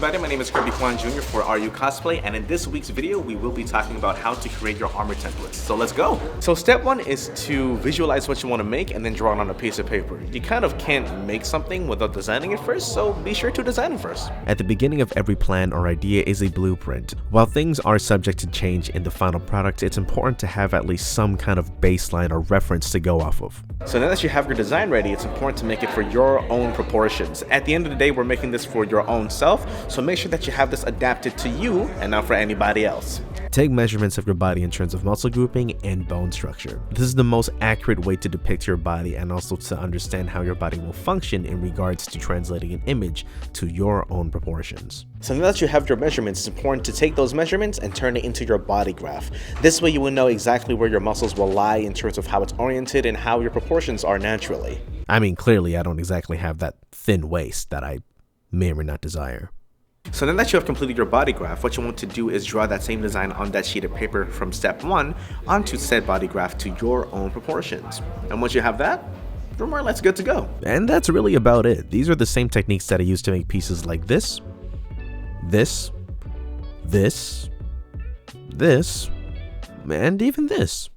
everybody, my name is Kirby Kwan Jr. for Cosplay, and in this week's video we will be talking about how to create your armor templates. So let's go! So step one is to visualize what you want to make and then draw it on a piece of paper. You kind of can't make something without designing it first, so be sure to design it first. At the beginning of every plan or idea is a blueprint. While things are subject to change in the final product, it's important to have at least some kind of baseline or reference to go off of. So now that you have your design ready, it's important to make it for your own proportions. At the end of the day, we're making this for your own self, so make sure that you have this adapted to you and not for anybody else. Take measurements of your body in terms of muscle grouping and bone structure. This is the most accurate way to depict your body and also to understand how your body will function in regards to translating an image to your own proportions. So now that you have your measurements, it's important to take those measurements and turn it into your body graph. This way you will know exactly where your muscles will lie in terms of how it's oriented and how your proportions are naturally. I mean, clearly I don't exactly have that thin waist that I may or may not desire. So now that you have completed your body graph, what you want to do is draw that same design on that sheet of paper from step 1 onto said body graph to your own proportions. And once you have that, you're more or less good to go. And that's really about it. These are the same techniques that I use to make pieces like this, and even this.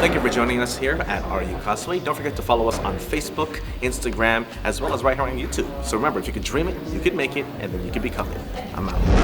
Thank you for joining us here at Cosplay. Don't forget to follow us on Facebook, Instagram, as well as right here on YouTube. So remember, if you could dream it, you could make it, and then you could become it. I'm out.